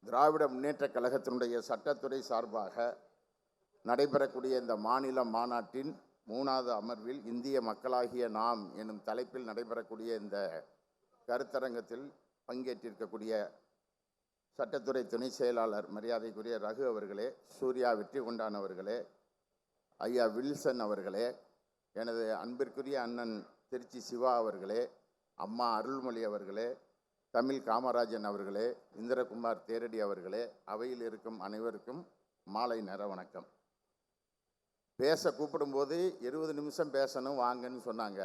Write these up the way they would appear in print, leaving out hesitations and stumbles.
திராவிட முன்னேற்றக் கழகத்தினுடைய சட்டத்துறை சார்பாக நடைபெறக்கூடிய இந்த மாநில மாநாட்டின் 3வது அமர்வில் இந்திய மக்களாகிய நாம் எனும் தலைப்பில் நடைபெறக்கூடிய இந்த கருத்தரங்கத்தில் பங்கேற்றிருக்கக்கூடிய சட்டத்துறை துணை செயலாளர் மரியாதைக்குரிய ரகு அவர்களே, சூர்யா வெற்றிகொண்டான் அவர்களே, ஐயா வில்சன் அவர்களே, எனது அன்பிற்குரிய அண்ணன் திருச்சி சிவா அவர்களே, அம்மா அருள்மொழி அவர்களே, தமிழ் காமராஜன் அவர்களே, இந்திரகுமார் தேரடி அவர்களே, அவையில் இருக்கும் அனைவருக்கும் மாலை நேர வணக்கம். பேச கூப்பிடும்போது 20 நிமிஷம் பேசணும் வாங்கன்னு சொன்னாங்க.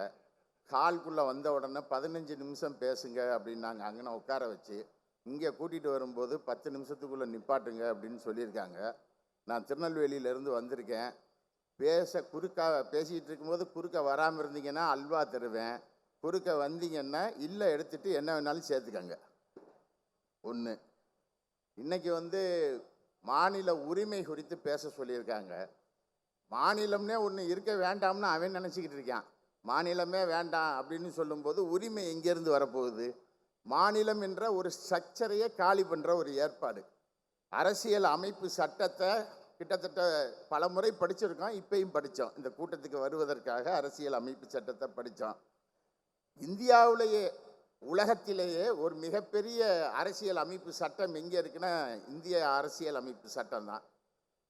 கால்குள்ளே வந்த உடனே 15 நிமிஷம் பேசுங்க அப்படின்னாங்க. அங்கே உட்கார வச்சு இங்கே கூட்டிகிட்டு வரும்போது 10 நிமிஷத்துக்குள்ளே நிப்பாட்டுங்க அப்படின்னு சொல்லியிருக்காங்க. நான் திருநெல்வேலியிலேருந்து வந்திருக்கேன். பேசிக்கிட்டு இருக்கும்போது குறுக்க வராமல் இருந்தீங்கன்னா அல்வா தருவேன். குறுக்க வந்தீங்கன்னா இல்லை எடுத்துகிட்டு என்ன வேணாலும் சேர்த்துக்கங்க. ஒன்று, இன்றைக்கி மாநில உரிமை குறித்து பேச சொல்லியிருக்காங்க. மாநிலம்னே ஒன்று இருக்க வேண்டாம்னு அவன் நினச்சிக்கிட்டு இருக்கான். மாநிலமே வேண்டாம் அப்படின்னு சொல்லும்போது உரிமை எங்கேருந்து வரப்போகுது? மாநிலம் என்ற ஒரு ஸ்ட்ரக்சரையே காலி பண்ணுற ஒரு ஏற்பாடு. அரசியல் அமைப்பு சட்டத்தை கிட்டத்தட்ட பல முறை படிச்சிருக்கோம், இப்பயும் படித்தோம். இந்த கூட்டத்துக்கு வருவதற்காக அரசியல் அமைப்பு சட்டத்தை படித்தோம். இந்தியாவிலேயே உலகத்திலேயே ஒரு மிகப்பெரிய அரசியல் அமைப்பு சட்டம் எங்கே இருக்குன்னா இந்திய அரசியல் அமைப்பு சட்டம் தான்.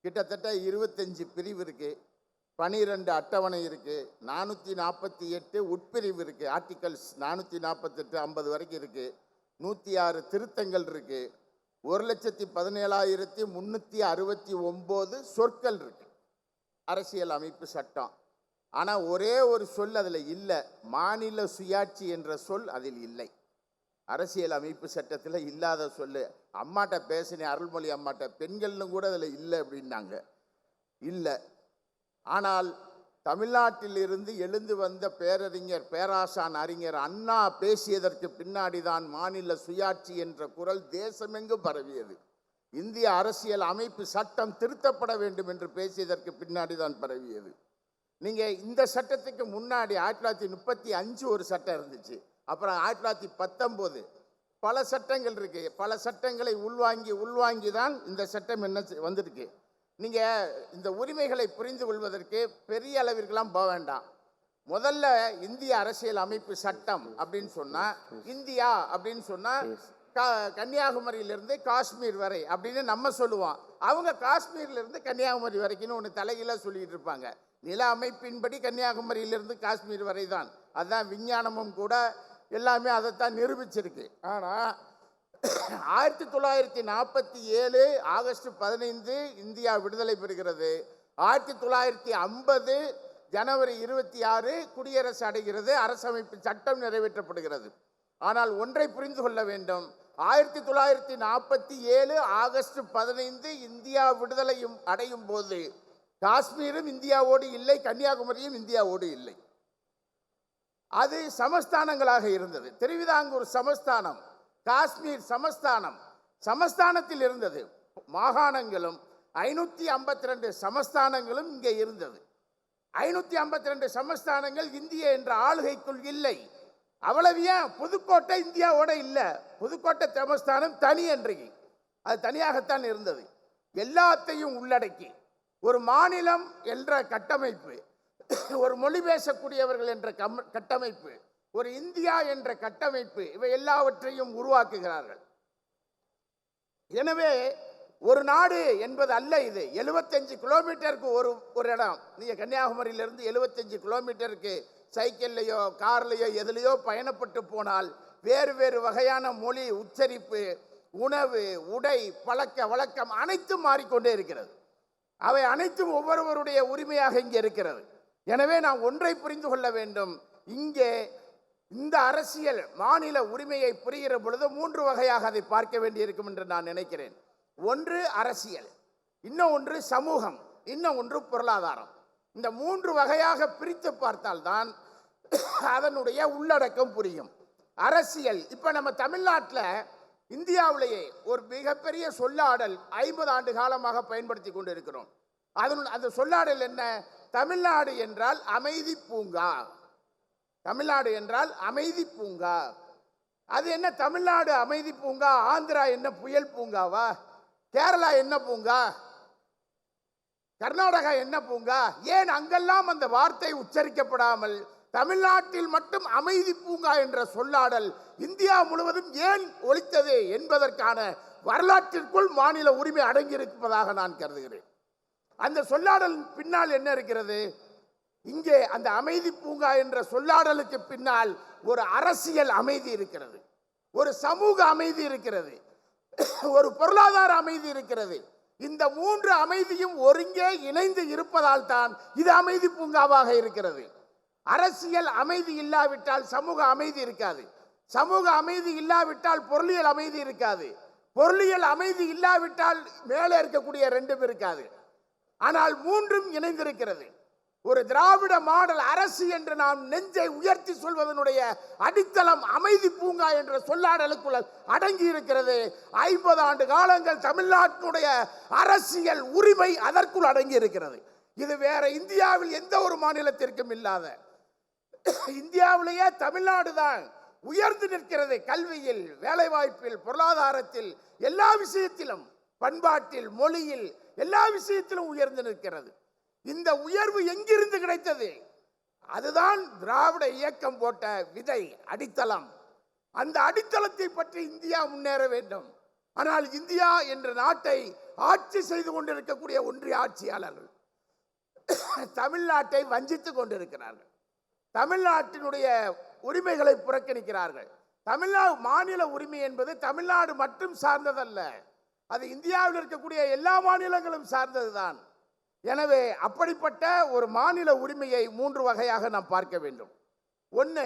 கிட்டத்தட்ட 25 பிரிவு இருக்குது, 12 அட்டவணை இருக்குது, 448 உட்பிரிவு இருக்குது, ஆர்டிகல்ஸ் 448 50 வரைக்கும் இருக்குது, 106 திருத்தங்கள் இருக்குது, 1,17,369 சொற்கள் இருக்குது அரசியல் அமைப்பு சட்டம். ஆனால் ஒரே ஒரு சொல் அதில் இல்லை, மாநில சுயாட்சி என்ற சொல் அதில் இல்லை. அரசியல் அமைப்பு சட்டத்தில் இல்லாத சொல்லு. அம்மாட்ட பேசினேன், அருள்மொழி அம்மாட்ட, பெண்கள்னு கூட அதில் இல்லை அப்படின்னாங்க. இல்லை. ஆனால் தமிழ்நாட்டிலிருந்து எழுந்து வந்த பேரறிஞர் பேராசான் அறிஞர் அண்ணா பேசியதற்கு பின்னாடி தான் மாநில சுயாட்சி என்ற குரல் தேசமெங்கும் பரவியது. இந்திய அரசியல் அமைப்பு சட்டம் திருத்தப்பட வேண்டும் என்று பேசியதற்கு பின்னாடி தான் பரவியது. நீங்கள் இந்த சட்டத்துக்கு முன்னாடி 1935 ஒரு சட்டம் இருந்துச்சு, அப்புறம் 1919 பல சட்டங்கள் இருக்குது. பல சட்டங்களை உள்வாங்கி தான் இந்த சட்டம் என்ன வந்திருக்கு. நீங்கள் இந்த உரிமைகளை புரிந்து கொள்வதற்கு பெரிய அளவிற்கெல்லாம் போக வேண்டாம். முதல்ல இந்திய அரசியல் அமைப்பு சட்டம் அப்படின்னு சொன்னால், இந்தியா அப்படின்னு சொன்னால் கன்னியாகுமரியிலிருந்து காஷ்மீர் வரை அப்படின்னு நம்ம சொல்லுவோம். அவங்க காஷ்மீர்லேருந்து கன்னியாகுமரி வரைக்கும்னு ஒன்று தலைகீழாக சொல்லிகிட்டு இருப்பாங்க. நில அமைப்பின்படி கன்னியாகுமரியிலிருந்து காஷ்மீர் வரை தான். அதுதான் விஞ்ஞானமும் கூட எல்லாமே அதைத்தான் நிரூபிச்சிருக்கு. ஆனால் 1947 ஆகஸ்ட் 15 இந்தியா விடுதலை பெறுகிறது. 1950 ஜனவரி 26 குடியரசு அடைகிறது, அரசமைப்பு சட்டம் நிறைவேற்றப்படுகிறது. ஆனால் ஒன்றை புரிந்து கொள்ள வேண்டும், 1947 ஆகஸ்ட் 15 இந்தியா விடுதலையும் அடையும் போது காஷ்மீரும் இந்தியாவோடு இல்லை, கன்னியாகுமரியும் இந்தியாவோடு இல்லை. அது சமஸ்தானங்களாக இருந்தது. திருவிதாங்கூர் சமஸ்தானம், காஷ்மீர் சமஸ்தானம், சமஸ்தானத்தில் இருந்தது. மாகாணங்களும் 552 சமஸ்தானங்களும் இங்கே இருந்தது. 552 சமஸ்தானங்கள் இந்திய என்ற ஆளுகைக்குள் இல்லை. அவ்வளவு ஏன், புதுக்கோட்டை இந்தியாவோட இல்லை. புதுக்கோட்டை சமஸ்தானம் தனி அன்றைக்கு, அது தனியாகத்தான் இருந்தது. எல்லாத்தையும் உள்ளடக்கி ஒரு மாநிலம் என்ற கட்டமைப்பு, ஒரு மொழி பேசக்கூடியவர்கள் என்ற கட்டமைப்பு, ஒரு இந்தியா என்ற கட்டமைப்பு, இவை எல்லாவற்றையும் உருவாக்குகிறார்கள். எனவே ஒரு நாடு என்பது அல்ல இது. 75 கிலோமீட்டருக்கு ஒரு இடம். நீங்கள் கன்னியாகுமரியிலிருந்து 75 கிலோமீட்டருக்கு சைக்கிள்லையோ கார்லையோ எதுலையோ பயணப்பட்டு போனால் வேறு வேறு வகையான மொழி, உச்சரிப்பு, உணவு, உடை, பழக்க வழக்கம் அனைத்தும் மாறிக்கொண்டே இருக்கிறது. அவை அனைத்தும் ஒவ்வொருவருடைய உரிமையாக இங்கே இருக்கிறது. எனவே நாம் ஒன்றை புரிந்து கொள்ள வேண்டும், இங்கே இந்த அரசியல் மாநில உரிமையை புரிகிற பொழுது 3 வகையாக அதை பார்க்க வேண்டியிருக்கும் என்று நான் நினைக்கிறேன். ஒன்று அரசியல், இன்னும் ஒன்று சமூகம், இன்னும் ஒன்று பொருளாதாரம். இந்த 3 வகையாக பிரித்து பார்த்தால்தான் அதனுடைய உள்ளடக்கம் புரியும். அரசியல், இப்போ நம்ம தமிழ்நாட்டில் இந்தியாவிலேயே ஒரு மிகப்பெரிய சொல்லாடல் 50 ஆண்டு காலமாக பயன்படுத்தி கொண்டு இருக்கிறோம். அந்த சொல்லாடல் என்ன? தமிழ்நாடு என்றால் அமைதி பூங்கா. தமிழ்நாடு என்றால் அமைதி பூங்கா. அது என்ன தமிழ்நாடு அமைதி பூங்கா, ஆந்திரா என்ன புயல் பூங்காவா, கேரளா என்ன பூங்கா, கர்நாடகா என்ன பூங்கா? ஏன் அங்கெல்லாம் அந்த வார்த்தை உச்சரிக்கப்படாமல் தமிழ்நாட்டில் மட்டும் அமைதி பூங்கா என்ற சொல்லாடல் இந்தியா முழுவதும் ஏன் ஒலித்தது என்பதற்கான வரலாற்றிற்குள் மாநில உரிமை அடங்கியிருப்பதாக நான் கருதுகிறேன். அந்த சொல்லாடல் பின்னால் என்ன இருக்கிறது? இங்கே அந்த அமைதி பூங்கா என்ற சொல்லாடலுக்கு பின்னால் ஒரு அரசியல் அமைதி இருக்கிறது, ஒரு சமூக அமைதி இருக்கிறது, ஒரு பொருளாதார அமைதி இருக்கிறது. இந்த மூன்று அமைதியும் ஒருங்கே இணைந்து இருப்பதால் தான் இது அமைதி பூங்காவாக இருக்கிறது. அரசியல் அமைதி இல்லாவிட்டால் சமூக அமைதி இருக்காது, சமூக அமைதி இல்லாவிட்டால் பொருளியல் அமைதி இருக்காது, பொருளியல் அமைதி இல்லாவிட்டால் மேலே இருக்கக்கூடிய ரெண்டும் இருக்காது. ஆனால் மூன்றும் இணைந்திருக்கிறது. ஒரு திராவிட மாடல் அரசு என்று நாம் நெஞ்சை உயர்த்தி சொல்வதனுடைய அடித்தளம் அமைதி பூங்கா என்ற சொல்லாடலுக்குள் அடங்கி இருக்கிறது. 50 ஆண்டு காலங்கள் தமிழ்நாட்டினுடைய அரசியல் உரிமை அதற்குள் அடங்கி இருக்கிறது. இது வேற இந்தியாவில் எந்த ஒரு மாநிலத்திற்கும் இல்லாத, இந்தியாவிலேயே தமிழ்நாடு தான் உயர்ந்து நிற்கிறது. கல்வியில், வேலைவாய்ப்பில், பொருளாதாரத்தில், எல்லா விஷயத்திலும், பண்பாட்டில், மொழியில், எல்லா விஷயத்திலும் உயர்ந்து நிற்கிறது. இந்த உயர்வு எங்கிருந்து கிடைத்தது? அதுதான் திராவிட இயக்கம் போட்ட விதை, அடித்தளம். அந்த அடித்தளத்தை பற்றி இந்தியா முன்னேற வேண்டும். ஆனால் இந்தியா என்ற நாட்டை ஆட்சி செய்து கொண்டிருக்கக்கூடிய ஒன்றிய ஆட்சியாளர்கள் தமிழ்நாட்டை வஞ்சித்துக் கொண்டிருக்கிறார்கள். தமிழ்நாட்டினுடைய உரிமைகளை புறக்கணிக்கிறார்கள். தமிழ்நாடு மாநில உரிமை என்பது தமிழ்நாடு மட்டும் சார்ந்ததல்ல, அது இந்தியாவில் இருக்கக்கூடிய எல்லா மாநிலங்களும் சார்ந்ததுதான். எனவே அப்படிப்பட்ட ஒரு மாநில உரிமையை 3 வகையாக நாம் பார்க்க வேண்டும். ஒன்று,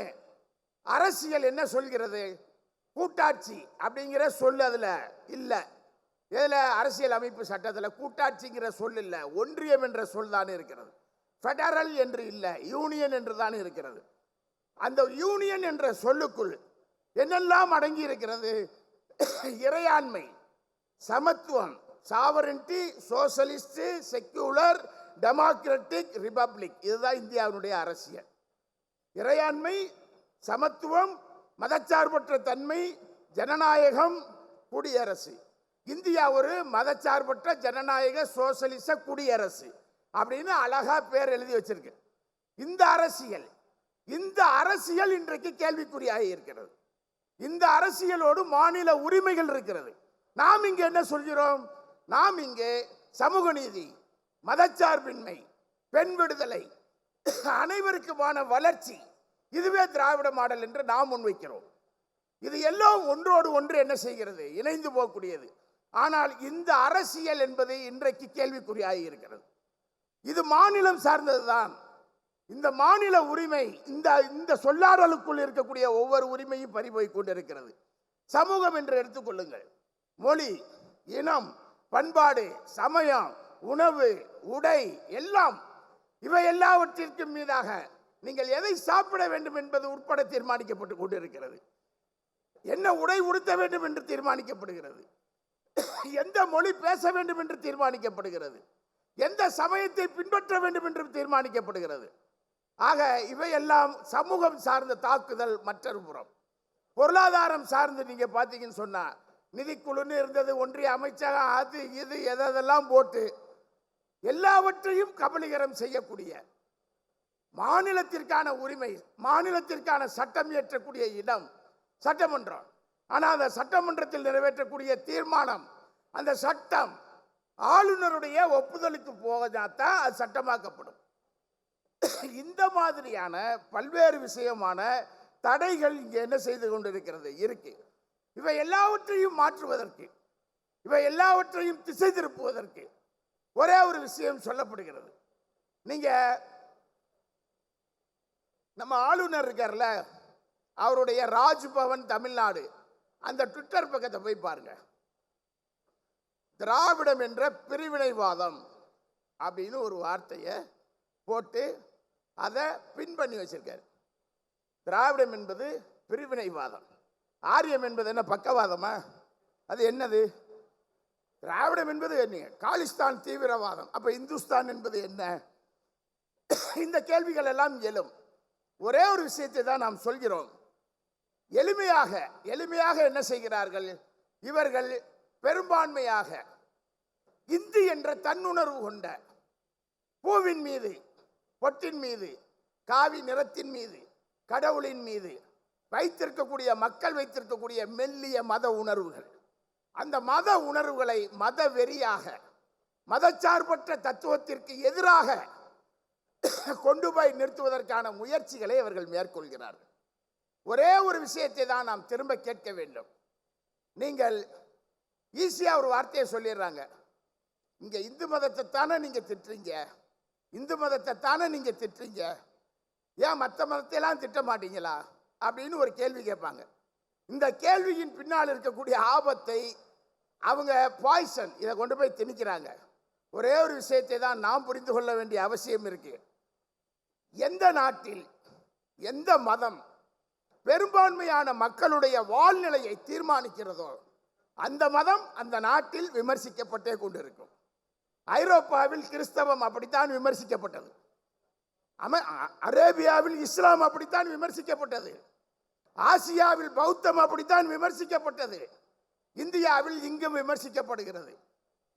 அரசியல் என்ன சொல்கிறது? கூட்டாட்சி அப்படிங்கிற சொல் அதில் இல்லை. இதில் அரசியல் அமைப்பு சட்டத்தில் கூட்டாட்சிங்கிற சொல் இல்லை, ஒன்றியம் என்ற சொல் தான் இருக்கிறது. ஃபெடரல் என்று இல்லை, யூனியன் என்று தான் இருக்கிறது. அந்த யூனியன் என்ற சொல்லுக்குள் என்னெல்லாம் அடங்கி இருக்கிறது? இறையாண்மை, சமத்துவம், sovereignty, socialist, secular, democratic, republic. இதுதான் இந்தியாவினுடைய அரசியல். இறையாண்மை, சமத்துவம், மதச்சார்பற்ற தன்மை, ஜனநாயகம், குடியரசு. இந்தியா ஒரு மதச்சார்பற்ற ஜனநாயக சோசலிச குடியரசு அப்படின்னு அழகா பேர் எழுதி வச்சிருக்கு. இந்த அரசியல் இன்றைக்கு கேள்விக்குறியாகி இருக்கிறது. இந்த அரசியலோடு மாநில உரிமைகள் இருக்கிறது. நாம் இங்கே என்ன சொல்கிறோம்? நாம் இங்கே சமூக நீதி, மதச்சார்பின்மை, பெண் விடுதலை, அனைவருக்குமான வளர்ச்சி, இதுவே திராவிட மாடல் என்று நாம் முன்வைக்கிறோம். இது எல்லாம் ஒன்றோடு ஒன்று என்ன செய்கிறது? இணைந்து போகக்கூடியது. ஆனால் இந்த அரசியல் என்பது இன்றைக்கு கேள்விக்குறியாகி இருக்கிறது. இது மாநிலம் சார்ந்ததுதான். இந்த மாநில உரிமை, இந்த சொல்லாடலுக்குள் இருக்கக்கூடிய ஒவ்வொரு உரிமையும் பறிபோய் கொண்டிருக்கிறது. சமூகம் என்று எடுத்துக்கொள்ளுங்கள். மொழி, இனம், பண்பாடு, சமயம், உணவு, உடை, எல்லாம், இவை எல்லாவற்றிற்கும் மீதாக நீங்கள் எதை சாப்பிட வேண்டும் என்பது உட்பட தீர்மானிக்கப்பட்டு கொண்டிருக்கிறது. என்ன உடை உடுத்த வேண்டும் என்று தீர்மானிக்கப்படுகிறது. எந்த மொழி பேச வேண்டும் என்று தீர்மானிக்கப்படுகிறது. எந்த சமயத்தை பின்பற்ற வேண்டும் என்று தீர்மானிக்கப்படுகிறது. ஆக இவையெல்லாம் சமூகம் சார்ந்த தாக்குதல். மற்றொரு புறம் பொருளாதாரம் சார்ந்து நீங்க பார்த்தீங்கன்னு சொன்னா, நிதிக்குழுன்னு இருந்தது, ஒன்றிய அமைச்சகம், அது இது எதெல்லாம் போட்டு எல்லாவற்றையும் கபலீகரம் செய்யக்கூடிய, மாநிலத்திற்கான உரிமை, மாநிலத்திற்கான சட்டம் இயற்றக்கூடிய இடம் சட்டமன்றம். ஆனால் அந்த சட்டமன்றத்தில் நிறைவேற்றக்கூடிய தீர்மானம், அந்த சட்டம் ஆளுநருடைய ஒப்புதலுக்கு போகத்தான் அது சட்டமாக்கப்படும். இந்த மாதிரியான பல்வேறு விஷயமான தடைகள் இங்கே என்ன செய்து கொண்டிருக்கிறது இருக்கு. இவை எல்லாவற்றையும் மாற்றுவதற்கு, இவை எல்லாவற்றையும் திசை திருப்புவதற்கு ஒரே ஒரு விஷயம் சொல்லப்படுகிறது. நீங்க நம்ம ஆளுநர் இருக்கார்ல, அவருடைய ராஜ்பவன் தமிழ்நாடு அந்த ட்விட்டர் பக்கத்தை போய் பாருங்க. திராவிடம் என்ற பிரிவினைவாதம் அப்படின்னு ஒரு வார்த்தையை போட்டு அதை பின் பண்ணி வச்சிருக்காரு. திராவிடம் என்பது பிரிவினைவாதம், ஆரியம் என்பது என்ன பக்கவாதமா? அது என்னது? திராவிடம் என்பது என்ன? காலிஸ்தான் தீவிரவாதம். அப்ப இந்துஸ்தான் என்பது என்ன? இந்த கேள்விகள் எல்லாம் எழும். ஒரே ஒரு விஷயத்தை தான் நாம் சொல்கிறோம். எளிமையாக என்ன செய்கிறார்கள்? இவர்கள் பெரும்பான்மையாக இந்து என்ற தன்னுணர்வு கொண்ட பூவின் மீது, பொட்டின் மீது, காவி நிறத்தின் மீது, கடவுளின் மீது வைத்திருக்கக்கூடிய மக்கள் வைத்திருக்கக்கூடிய மெல்லிய மத உணர்வுகள், அந்த மத உணர்வுகளை மத வெறியாக, மதச்சார்பற்ற தத்துவத்திற்கு எதிராக கொண்டு போய் நிறுத்துவதற்கான முயற்சிகளை அவர்கள் மேற்கொள்கிறார்கள். ஒரே ஒரு விஷயத்தை தான் நாம் திரும்ப கேட்க வேண்டும். நீங்கள் ஈஸியா ஒரு வார்த்தையை சொல்லிடுறாங்க, இங்க இந்து மதத்தை தானே நீங்க திட்டுறீங்க, இந்து மதத்தை தானே நீங்க திட்டுறீங்க, ஏன் மற்ற மதத்தையெல்லாம் திட்ட மாட்டீங்களா அப்படின்னு ஒரு கேள்வி கேட்பாங்க. இந்த கேள்வியின் பின்னால் இருக்கக்கூடிய ஆபத்தை அவங்க பாய்சன் இதை கொண்டு போய் திணிக்கிறாங்க. ஒரே ஒரு விஷயத்தை தான் நாம் புரிந்து கொள்ள வேண்டிய அவசியம் இருக்கு. எந்த நாட்டில் எந்த மதம் பெரும்பான்மையான மக்களுடைய வாழ்நிலையை தீர்மானிக்கிறதோ அந்த மதம் அந்த நாட்டில் விமர்சிக்கப்பட்டே கொண்டிருக்கும். ஐரோப்பாவில் கிறிஸ்தவம் அப்படித்தான் விமர்சிக்கப்பட்டது, அரேபியாவில் இஸ்லாம் அப்படித்தான் விமர்சிக்கப்பட்டது, ஆசியாவில் பௌத்தம் அப்படித்தான் விமர்சிக்கப்பட்டது, இந்தியாவில் இங்கும் விமர்சிக்கப்படுகிறது.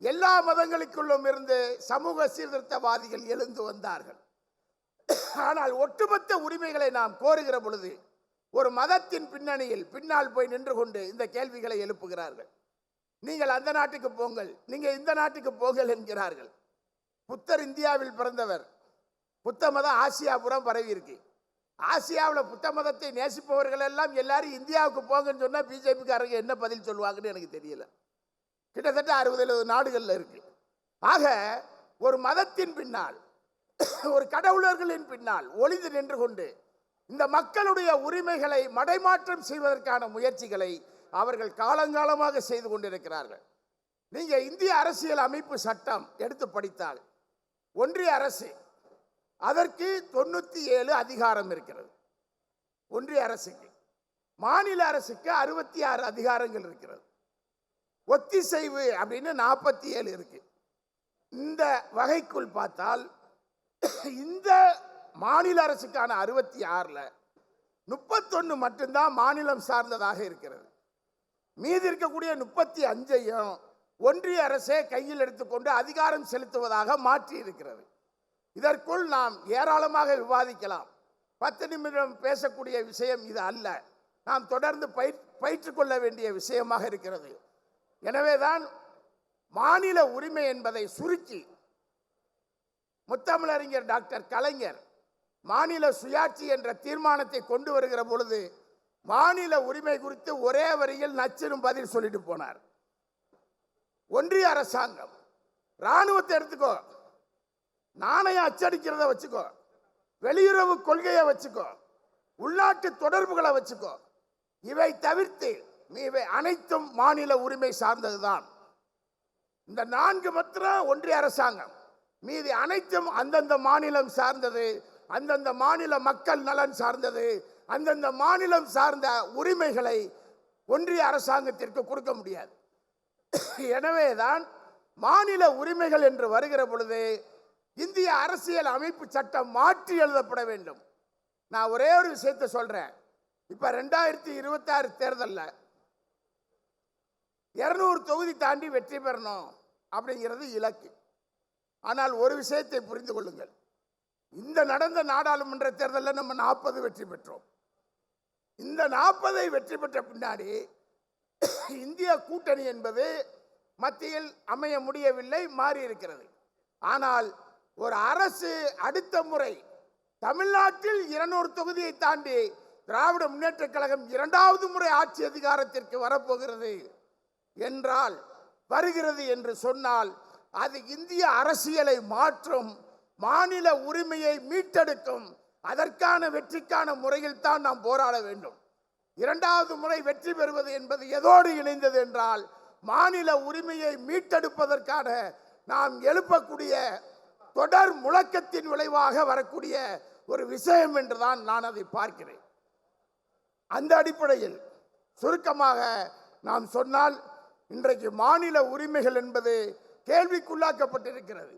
எல்லா மதங்களுக்குள்ளும் இருந்து சமூக சீர்திருத்தவாதிகள் எழுந்து வந்தார்கள். ஆனால் ஒட்டுமொத்த உரிமைகளை நாம் கோருகிற பொழுது ஒரு மதத்தின் பின்னால் போய் நின்று கொண்டு இந்த கேள்விகளை எழுப்புகிறார்கள். நீங்கள் அந்த நாட்டுக்கு போங்கள், நீங்க இந்த நாட்டுக்கு போங்கள் என்கிறார்கள். புத்தர் இந்தியாவில் பிறந்தவர், புத்த மதம் ஆசியா புறம் பரவி இருக்கு. ஆசியாவில் புத்த மதத்தை நேசிப்பவர்கள் எல்லாம் எல்லாரும் இந்தியாவுக்கு போங்கன்னு சொன்னா பிஜேபிக்காரங்க என்ன பதில் சொல்லுவாங்கன்னு எனக்கு தெரியல. கிட்டத்தட்ட 60-70 நாடுகள்ல இருக்கு. ஆக ஒரு மதத்தின் பின்னால், ஒரு கடவுளர்களின் பின்னால் ஒளிந்து நின்று கொண்டு இந்த மக்களுடைய உரிமைகளை மடைமாற்றம் செய்வதற்கான முயற்சிகளை அவர்கள் காலங்காலமாக செய்து கொண்டிருக்கிறார்கள். நீங்க இந்திய அரசியல் அமைப்பு சட்டம் எடுத்து படித்தால் ஒன்றிய அரசு அதற்கு 97 அதிகாரம் இருக்கிறது. ஒன்றிய அரசுக்கு, மாநில அரசுக்கு 66 அதிகாரங்கள் இருக்கிறது. ஒத்திசைவு அப்படின்னு 47 இருக்கு. இந்த வகைக்குள் பார்த்தால் இந்த மாநில அரசுக்கான 66ல் 31 மட்டும்தான் மாநிலம் சார்ந்ததாக இருக்கிறது. மீதி இருக்கக்கூடிய 35ஐயும் ஒன்றிய அரசே கையில் எடுத்துக்கொண்டு அதிகாரம் செலுத்துவதாக மாற்றி இருக்கிறது. இதற்குள் நாம் ஏராளமாக விவாதிக்கலாம். 10 நிமிடம் பேசக்கூடிய விஷயம் இது அல்ல. நாம் தொடர்ந்து பயிற்றுக் கொள்ள வேண்டிய விஷயமாக இருக்கிறது. எனவேதான் மாநில உரிமை என்பதை சுருக்கி முத்தமிழறிஞர் டாக்டர் கலைஞர் மாநில சுயாட்சி என்ற தீர்மானத்தை கொண்டு வருகிற பொழுது மாநில உரிமை குறித்து ஒரே வரியில் நச்சிரும் பதில் சொல்லிட்டு போனார். ஒன்றிய அரசாங்கம் ராணுவத்தை எடுத்துக்கோ, நாணயம் அச்சடிக்கிறத வச்சுக்கோ, வெளியுறவு கொள்கையை வச்சுக்கோ, உள்நாட்டு தொடர்புகளை வச்சுக்கோ, இவை தவிர்த்து இவை அனைத்தும் மாநில உரிமை சார்ந்ததுதான். இந்த 4 மாத்திரம் ஒன்றிய அரசாங்கம், மீதி அனைத்தும் அந்தந்த மாநிலம் சார்ந்தது, அந்தந்த மாநில மக்கள் நலன் சார்ந்தது. அந்தந்த மாநிலம் சார்ந்த உரிமைகளை ஒன்றிய அரசாங்கத்திற்கு கொடுக்க முடியாது. எனவேதான் மாநில உரிமைகள் என்று வருகிற பொழுது இந்திய அரசியல் அமைப்பு சட்டம் மாற்றி எழுதப்பட வேண்டும். நான் ஒரே ஒரு விஷயத்தை சொல்றேன். இப்ப 2026 தேர்தலில் 200 தொகுதி தாண்டி வெற்றி பெறணும் அப்படிங்கிறது இலக்கு. ஆனால் ஒரு விஷயத்தை புரிந்து கொள்ளுங்கள், இந்த நடந்த நாடாளுமன்ற தேர்தலில் நம்ம 40 வெற்றி பெற்றோம். இந்த 40ஐ வெற்றி பெற்ற பின்னாடி இந்திய கூட்டணி என்பது மத்தியில் அமைய முடியவில்லை, மாறி இருக்கிறது. ஆனால் ஒரு அரசு அடுத்த முறை தமிழ்நாட்டில் 200 தொகுதியை தாண்டி திராவிட முன்னேற்ற கழகம் 2வது முறை ஆட்சி அதிகாரத்திற்கு வரப்போகிறது என்றால், வருகிறது என்று சொன்னால், அது இந்திய அரசியலை மாற்றும், மாநில உரிமையை மீட்டெடுக்கும். அதற்கான வெற்றிக்கான முறையில் தான் நாம் போராட வேண்டும். 2வது முறை வெற்றி பெறுவது என்பது எதோடு இணைந்தது என்றால், மாநில உரிமையை மீட்டெடுப்பதற்கான நாம் எழுப்பக்கூடிய தொடர் முழக்கத்தின் விளைவாக வரக்கூடிய ஒரு விஷயம் என்றுதான் நான் அதை பார்க்கிறேன். அந்த அடிப்படையில் சுருக்கமாக நாம் சொன்னால், இன்றைக்கு மாநில உரிமைகள் என்பது கேள்விக்குள்ளாக்கப்பட்டிருக்கிறது.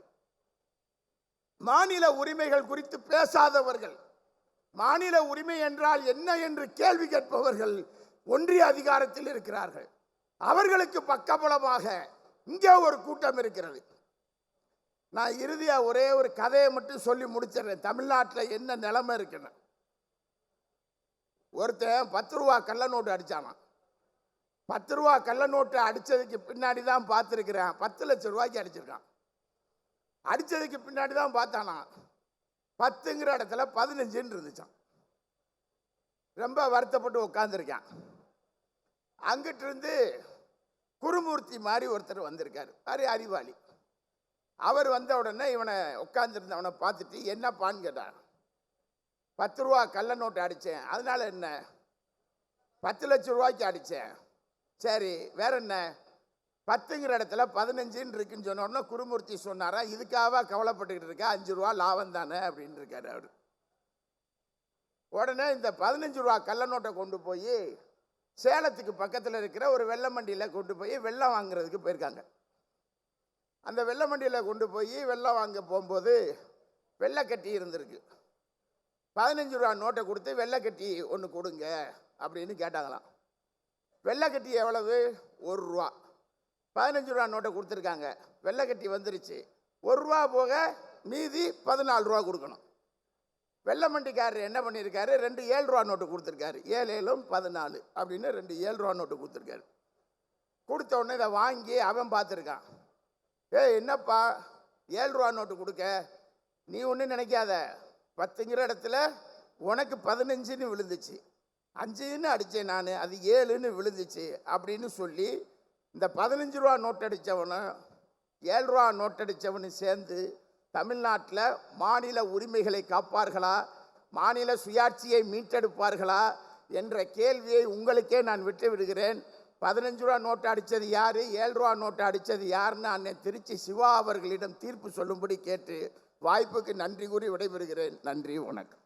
மாநில உரிமைகள் குறித்து பேசாதவர்கள் மாநில உரிமை என்றால் என்ன என்று கேள்வி கேட்பவர்கள் ஒன்றிய அதிகாரத்தில் இருக்கிறார்கள். அவர்களுக்கு பக்கபலமாக இங்கே ஒரு கூட்டம் இருக்கிறது. நான் இறுதியா ஒரே ஒரு கதையை மட்டும் சொல்லி முடிச்சிடுறேன். தமிழ்நாட்டில் என்ன நிலைமை இருக்குன்னு. ஒருத்தன் 10 ரூபா கள்ள நோட்டு அடிச்சானா. 10 ரூபா கள்ள நோட்டு அடிச்சதுக்கு பின்னாடி தான் பார்த்துருக்கிறேன். 10 லட்சம் ரூபாய்க்கு அடிச்சிருக்கான். அடிச்சதுக்கு பின்னாடி தான் பார்த்தானா 10ங்கிற இடத்துல 15 இருந்துச்சான். ரொம்ப வருத்தப்பட்டு உட்காந்துருக்கான். அங்கிட்டு இருந்து குருமூர்த்தி மாதிரி ஒருத்தர் வந்திருக்காரு. அறிவாளி. அவர் வந்த உடனே இவனை உட்காந்துருந்தவனை பார்த்துட்டு என்னப்பான்னு கேட்டான். 10 ரூபா கள்ள நோட்டு அடித்தேன். அதனால என்ன? 10 லட்சம் ரூபாய்க்கு அடித்தேன். சரி, வேற என்ன? 10ங்கிற இடத்துல 15 இருக்குன்னு சொன்ன உடனே குருமூர்த்தி சொன்னாரா, இதுக்காக கவலைப்பட்டுக்கிட்டு இருக்கா, 5 ரூபா லாபம் தானே அப்படின்னு இருக்காரு அவர். உடனே இந்த 15 ரூபா கள்ள நோட்டை கொண்டு போய் சேலத்துக்கு பக்கத்தில் இருக்கிற ஒரு வெள்ளை மண்டியில் கொண்டு போய் வெள்ளம் வாங்குறதுக்கு போயிருக்காங்க. அந்த வெள்ளை மண்டியில் கொண்டு போய் வெள்ளம் வாங்க போகும்போது வெள்ளைக்கட்டி இருந்திருக்கு. 15 ரூபா நோட்டை கொடுத்து வெள்ளைக்கட்டி ஒன்று கொடுங்க அப்படின்னு கேட்டாங்களாம். வெள்ளைக்கட்டி எவ்வளவு? 1 ரூபா. 15 ரூபா நோட்டை கொடுத்துருக்காங்க. வெள்ளைக்கட்டி வந்துருச்சு. 1 ரூபா போக மீதி 14 ரூபா கொடுக்கணும். வெள்ளை மண்டிக்காரர் என்ன பண்ணியிருக்காரு, 2 7 ரூபா நோட்டு கொடுத்துருக்காரு. 7 7 14 அப்படின்னு 2 7 ரூபா நோட்டு கொடுத்துருக்காரு. கொடுத்த உடனே இதை வாங்கி அவன் பார்த்துருக்கான். என்னப்பா 7 ரூபா நோட்டு கொடுக்க, நீ ஒன்றும் நினைக்காத, 10ங்கிற இடத்துல உனக்கு 15ன்னு விழுந்துச்சு, 5ன்னு அடித்தேன் நான், அது 7ன்னு விழுந்துச்சு அப்படின்னு சொல்லி இந்த 15 ரூபா நோட்டு அடித்தவனும் 7 ரூபா நோட்டு அடித்தவனும் சேர்ந்து தமிழ்நாட்டில் மாநில உரிமைகளை காப்பார்களா, மாநில சுயாட்சியை மீட்டெடுப்பார்களா என்ற கேள்வியை உங்களுக்கே நான் விட்டு விடுகிறேன். 15 ரூபா நோட்டு அடித்தது யார், 7 ரூபா நோட்டு அடித்தது யாருன்னு அண்ணன் திருச்சி சிவா அவர்களிடம் தீர்ப்பு சொல்லும்படி கேட்டு வாய்ப்புக்கு நன்றி கூறி விடைபெறுகிறேன். நன்றி, வணக்கம்.